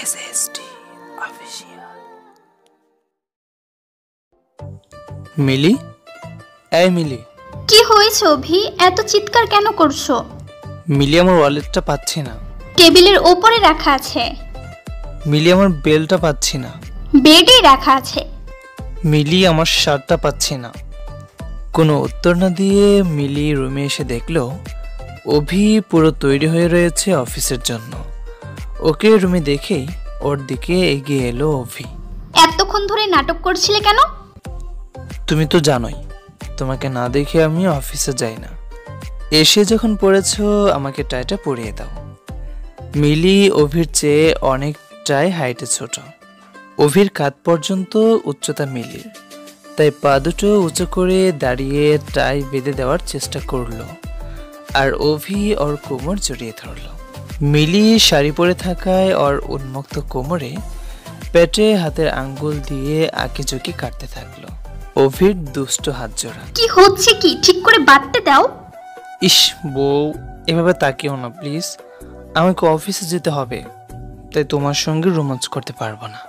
SSD official. মিলি, এই মিলি, কি হয়েছে অভি? এত চিৎকার কেন করছো? মিলি, আমার ওয়ালেটটা পাচ্ছি না। টেবিলের ওপরে রাখা আছে। মিলি, আমার বেলটা পাচ্ছি না। বেডে রাখা আছে। মিলি, আমার শার্টটা পাচ্ছি না। কোনো উত্তর না দিয়ে মিলি রুমে এসে দেখলো অভি পুরো তৈরি হয়ে রয়েছে অফিসের জন্য। ওকে রুমে দেখেই ওর দিকে এগিয়ে এলো অভি। এতক্ষণ ধরে নাটক করছিলে কেন? তুমি তো জানোই তোমাকে না দেখে আমি অফিসে যাই না। এসে যখন পড়েছো আমাকে টাইটা পরিয়ে দাও। মিলি অভির চেয়ে অনেকটাই হাইটে ছোট। অভির কাঁধ পর্যন্ত উচ্চতা মিলির, তাই পা দুটো উঁচু করে দাঁড়িয়ে টাই বেঁধে দেওয়ার চেষ্টা করলো, আর অভি ওর কোমর জড়িয়ে ধরল। মিলি শাড়ি পরে থাকায় ওর উন্মুক্ত কোমরে পেটে হাতের আঙ্গুল দিয়ে আঁকিঝুঁকি কাটতে থাকলো। অভির দুষ্ট হাত জোড়া। কি হচ্ছে কি? ঠিক করে বাঁধতে দাও। ইস বউ, এভাবে তাকিও না প্লিজ। আমাকে অফিসে যেতে হবে, তাই তোমার সঙ্গে রোমাঞ্চ করতে পারবো না।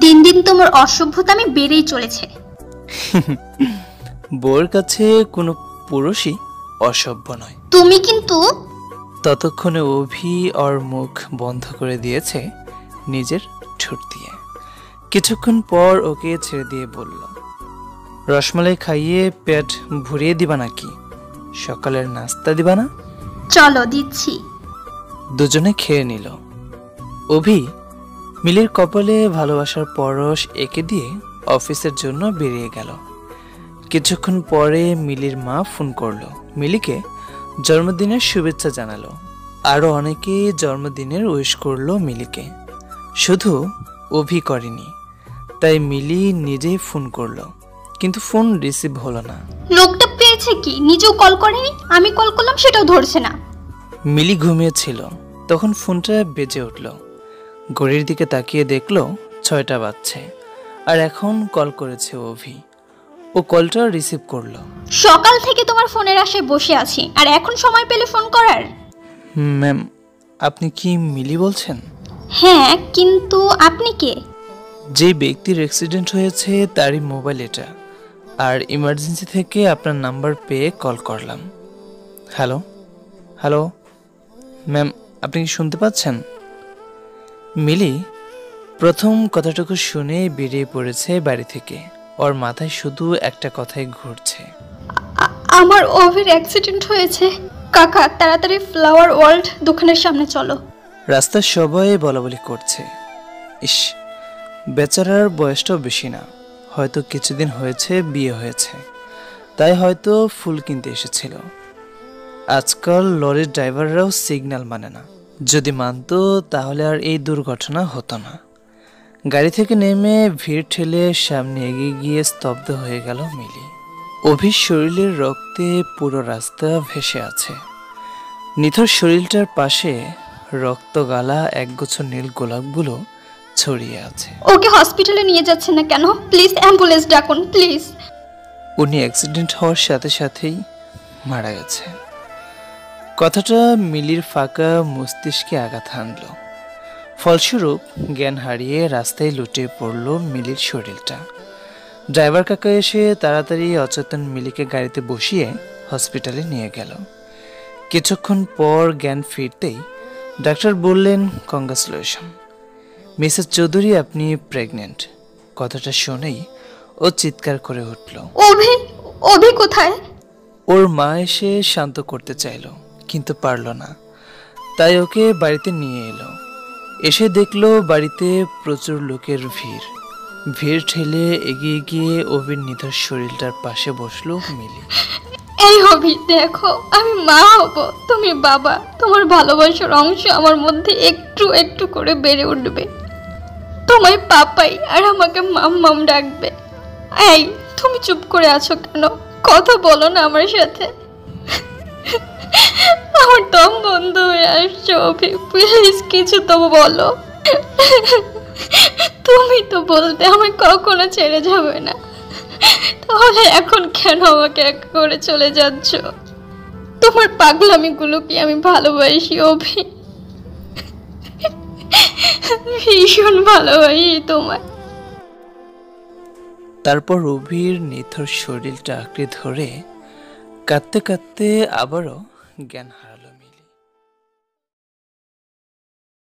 দিন দিন তোমার অসভ্যতামি বেড়েই চলেছে। বউর কাছে কোনো পুরুষই অসভ্য নয়। তুমি কিন্তু। ততক্ষণে অভি ওর মুখ বন্ধ করে দিয়েছে নিজের ঠোঁট দিয়ে। কিছুক্ষণ পর ওকে ছেড়ে দিয়ে বলল, রসমালাই খাইয়ে পেট ভরিয়ে দিবা নাকি? সকালের নাস্তা দিবা না? চলো দিচ্ছি। দুজনে খেয়ে নিল। অভি মিলির কপালে ভালোবাসার পরশ এঁকে দিয়ে অফিসের জন্য বেরিয়ে গেল। কিছুক্ষণ পরে মিলির মা ফোন করলো, মিলিকে জন্মদিনের শুভেচ্ছা জানালো। আরো অনেকেই জন্মদিনের উইশ করলো মিলিকে, শুধু অভি করেনি। তাই মিলি নিজেই ফোন করলো, কিন্তু ফোন রিসিভ হলো না। লোকটা পেয়েছে কি? নিজেও কল করেনি, আমি কল করলাম সেটাও ধরছে না। মিলি ঘুমিয়েছিল, তখন ফোনটা বেজে উঠল। ঘড়ির দিকে তাকিয়ে দেখলো 6টা বাজছে, আর এখন কল করেছে অভি। ও কলটা রিসিভ করলো। সকাল থেকে তোমার ফোনের আশায় বসে আছি, আর এখন সময় পেলে ফোন করার? ম্যাম, আপনি কি মিলি বলছেন? হ্যাঁ, কিন্তু আপনি কে? যে ব্যক্তির অ্যাক্সিডেন্ট হয়েছে তারই মোবাইল এটা, আর ইমার্জেন্সি থেকে আপনার নাম্বার পেয়ে কল করলাম। হ্যালো হ্যালো ম্যাম, আপনি কি শুনতে পাচ্ছেন? মিলি প্রথম কথাটুকু শুনে বেরিয়ে পড়েছে বাড়ি থেকে। ওর মাথায় শুধু একটা কথাই ঘুরছে, আমার অভির অ্যাক্সিডেন্ট হয়েছে। কাকা, তাড়াতাড়ি ফ্লাওয়ার ওয়ার্ল্ড দোকানের সামনে চলো। রাস্তার সবাই বলাবলি করছে। ইস, বেচারার বয়সটাও বেশি না, হয়তো কিছুদিন হয়েছে বিয়ে হয়েছে, তাই হয়তো ফুল কিনতে এসেছিল। আজকাল লরির ড্রাইভাররাও সিগন্যাল মানে না, যদি মানতো তাহলে আর এই দুর্ঘটনা হতো না। গাড়ি থেকে নেমে ভিড় ঠেলে সামনে এগিয়ে গিয়ে স্তব্ধ হয়ে গেল মিলি। অভির শরীরের রক্তে পুরো রাস্তা ভেসে আছে। নিথর শরীরটার পাশে রক্ত গালা একগুচ্ছ নীল গোলাপগুলো ছড়িয়ে আছে। ওকে হসপিটালে নিয়ে যাচ্ছেন না কেন? প্লিজ অ্যাম্বুলেন্স ডাকুন প্লিজ। উনি অ্যাক্সিডেন্ট হওয়ার সাথে সাথেই মারা গেছে। কথাটা মিলির ফাঁকা মস্তিষ্কে আঘাত হানল। ফলস্বরূপ জ্ঞান হারিয়ে রাস্তায় লুটিয়ে পড়ল মিলির শরীরটা। ড্রাইভার কাকা এসে তাড়াতাড়ি অচেতন মিলিকে গাড়িতে বসিয়ে হসপিটালে নিয়ে গেল। কিছুক্ষণ পর জ্ঞান ফিরতেই ডাক্তার বললেন, কংগ্রাচুলেশন মিসেস চৌধুরী, আপনি প্রেগনেন্ট। কথাটা শুনেই ও চিৎকার করে উঠল। অভি, অভি কোথায়? ওর মা এসে শান্ত করতে চাইল, কিন্তু পারল না, তাই ওকে বাড়িতে নিয়ে এলো। এসে দেখলো বাড়িতে প্রচুর লোকের ভিড়। ভিড় ঠেলে এগিয়ে গিয়ে অভির নিথর শরীরটার পাশে বসলো মিলি। এই অভি, দেখো আমি মা হব, তুমি বাবা। তোমার ভালোবাসার অংশ আমার মধ্যে একটু একটু করে বেড়ে উঠবে। তোমায় পাপাই আর আমাকে মাম্মাম ডাকবে। এই, তুমি চুপ করে আছো কেন? কথা বলো না আমার সাথে। আমার দম বন্ধ হয়ে আসছে অভি, প্লিজ কিছু তো বলো। তুমি তো বলতে আমায় কখনো ছেড়ে যাবে না, তাহলে এখন কেন আমাকে এক করে চলে যাচ্ছ? তোমার পাগলামিগুলো কি আমি ভালোবাসি অভি? ভীষণ ভালোবাসি তোমায়। তারপর রুবির নিথর শরীরটা আঁকড়ে ধরে কাঁদতে কাঁদতে আবারও জ্ঞান হারালো মিলি।